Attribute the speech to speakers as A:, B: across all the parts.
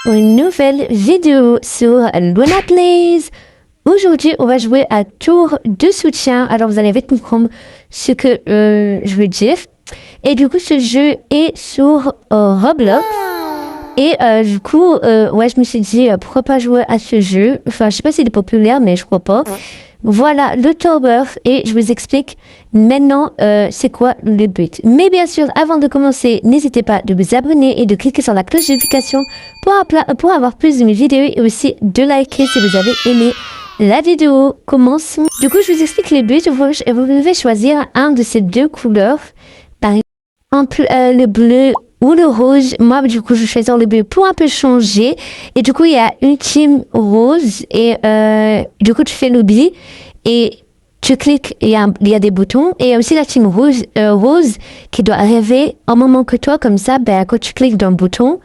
A: pour une nouvelle vidéo sur Luna Plays. Aujourd'hui, on va jouer à tour de soutien. Alors, vous allez vite comprendre ce que je veux dire. Et du coup, ce jeu est sur Roblox. Et du coup, ouais, je me suis dit, pourquoi pas jouer à ce jeu. Enfin, je sais pas s'il est populaire, mais je crois pas. Voilà le tower et je vous explique maintenant c'est quoi le but. Mais bien sûr, avant de commencer, n'hésitez pas de vous abonner et de cliquer sur la cloche de notification pour avoir plus de mes vidéos et aussi de liker si vous avez aimé la vidéo. Commençons. Du coup, je vous explique le but. Vous devez choisir un de ces deux couleurs. Par exemple, le bleu ou le rouge. Moi, du coup, je choisis le bleu pour un peu changer. Et du coup, il y a une team rose. Et du coup, tu fais l'oubli. Et tu cliques, il y a des boutons. Et il y a aussi la team rose qui doit arriver en moment que toi. Comme ça, ben, quand tu cliques dans le bouton,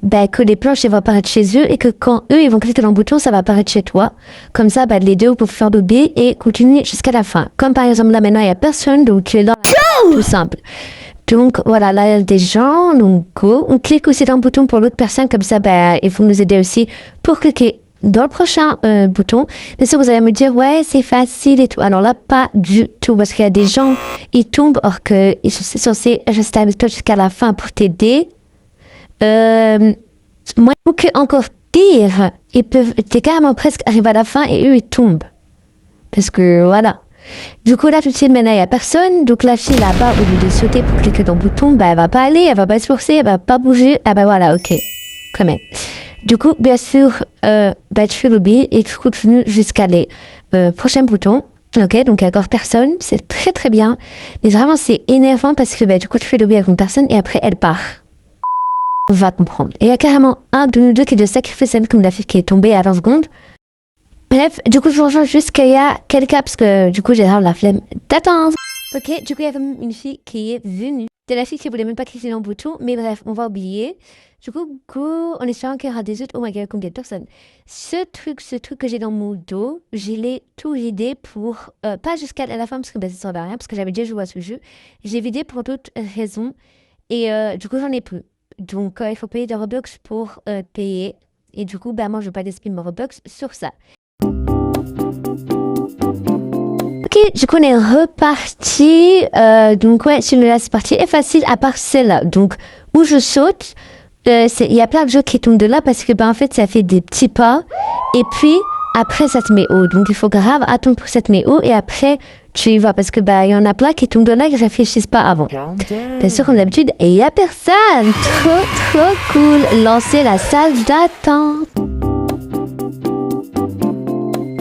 A: ben, que les planches elles vont apparaître chez eux. Et que quand eux, ils vont cliquer dans le bouton, ça va apparaître chez toi. Comme ça, ben, les deux, vous pouvez faire l'oubli et continuer jusqu'à la fin. Comme par exemple, là, maintenant, il n'y a personne. Donc, tu es là. Tout simple. Donc, voilà, là, il y a des gens, donc go. On clique aussi dans le bouton pour l'autre personne, comme ça, ben, il faut nous aider aussi pour cliquer dans le prochain bouton. Bien sûr, vous allez me dire, ouais, c'est facile et tout. Alors là, pas du tout, parce qu'il y a des gens, ils tombent, or qu'ils sont censés rester avec toi jusqu'à la fin pour t'aider. Moi, encore pire, t'es carrément presque arrivé à la fin et eux, ils tombent. Parce que, voilà. Du coup, là, tout de suite, maintenant, il n'y a personne. Donc, la fille là-bas, au lieu de sauter pour cliquer dans le bouton, bah, elle va pas aller, elle va pas se forcer, elle va pas bouger. Ah, bah, voilà, ok. Quand même. Du coup, bien sûr, bah, tu fais l'oubli et tu continues jusqu'à les prochains boutons. Ok, donc, il n'y a encore personne. C'est très, très bien. Mais vraiment, c'est énervant parce que, bah, du coup, tu fais l'oubli avec une personne et après, elle part. On va comprendre. Et il y a carrément un de nous deux qui doit sacrifier celle comme la fille qui est tombée à 20 secondes. Bref, du coup, je vous rejoins juste qu'il y a quelqu'un, parce que du coup, j'ai la flemme d'attendre. Ok, du coup, il y a comme une fille qui est venue. C'est la fille qui voulait même pas cliquer dans le bouton, mais bref, on va oublier. Du coup, on espère qu'il y aura des autres. Oh my god, combien de personnes. Ce truc que j'ai dans mon dos, je l'ai tout vidé pour, pas jusqu'à la fin, parce que ben, ça sert à rien, parce que j'avais déjà joué à ce jeu. J'ai vidé pour d'autres raisons, et du coup, j'en ai plus. Donc, il faut payer des Robux pour payer. Et du coup, ben, moi, je veux pas d'esprit mon Robux sur ça. Ok, du coup on est reparti. Donc ouais, celui-là c'est parti. Et facile à part celle-là. Donc où je saute, il y a plein de jeux qui tombent de là parce que ben en fait ça fait des petits pas. Et puis après ça te met haut. Donc il faut grave attendre pour ça te met haut et après tu y vas parce que ben il y en a plein qui tombent de là et qui réfléchissent pas avant. Bien sûr comme d'habitude, et il y a personne. Trop cool. Lancer la salle d'attente.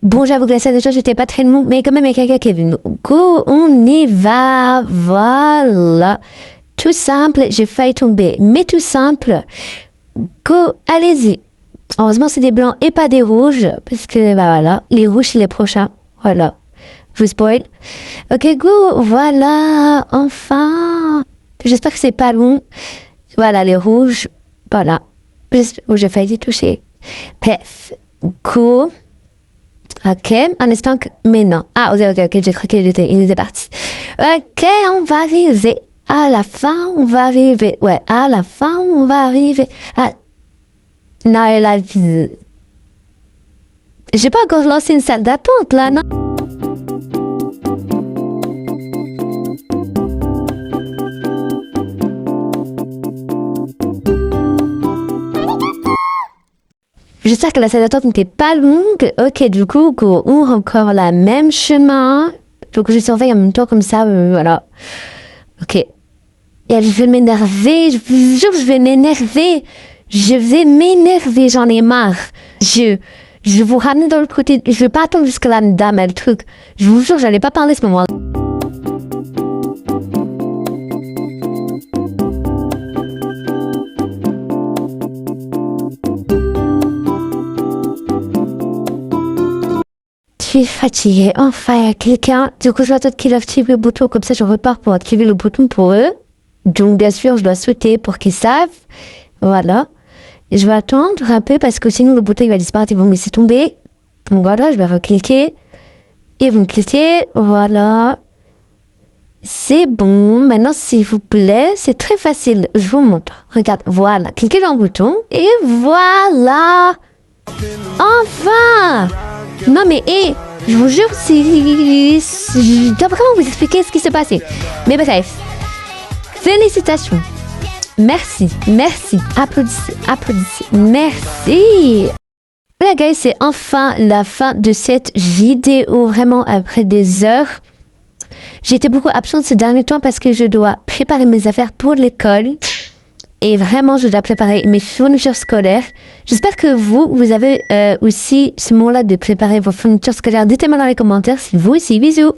A: Bon, j'avoue que la salle de choses, j'étais pas très long, mais quand même, il y a quelqu'un qui est venu. Go, on y va. Voilà. Tout simple, j'ai failli tomber, mais tout simple. Go, allez-y. Heureusement, c'est des blancs et pas des rouges, parce que, bah voilà, les rouges, c'est les prochains. Voilà. Je vous spoil. Ok, go, voilà, enfin. J'espère que c'est pas long. Voilà, les rouges, voilà. Oh, j'ai failli toucher. Bref, go. Ok, un instant que... Mais non. Ah, ok, j'ai cru qu'il était parti. Ok, on va arriver. À la fin, on va arriver. Ouais, à la fin, on va arriver. Ah. Non, elle a vu. J'ai pas encore lancé une salle d'attente, là, non? J'espère que la salle d'attente n'était pas longue. Ok, du coup, on ouvre encore la même chemin. Donc, je surveille en même temps comme ça, voilà. Ok. Et je vais m'énerver. Je vous jure, je vais m'énerver. Je vais m'énerver, j'en ai marre. Je vous ramène dans le côté. Je vais pas attendre jusqu'à la dame, le truc. Je vous jure, j'allais pas parler à ce moment-là. Je suis fatiguée. Enfin, il y a quelqu'un. Du coup, je dois attendre qu'il active le bouton. Comme ça, je repars pour activer le bouton pour eux. Donc, bien sûr, je dois sauter pour qu'ils savent. Voilà. Et je vais attendre un peu parce que sinon, le bouton il va disparaître. Ils vont me laisser tomber. Donc, voilà, je vais recliquer. Ils vont cliquer. Voilà. C'est bon. Maintenant, s'il vous plaît, c'est très facile. Je vous montre. Regarde. Voilà. Cliquez dans le bouton. Et voilà. là! Enfin! Non mais, je vous jure, je sais pas comment vous expliquer ce qui s'est passé. Mais bref, félicitations. Merci, applaudissez, merci. Voilà guys, c'est enfin la fin de cette vidéo, vraiment après des heures. J'étais beaucoup absente ces derniers temps parce que je dois préparer mes affaires pour l'école. Et vraiment, je dois préparer mes fournitures scolaires. J'espère que vous avez aussi ce moment-là de préparer vos fournitures scolaires. Dites-moi dans les commentaires si vous aussi. Bisous!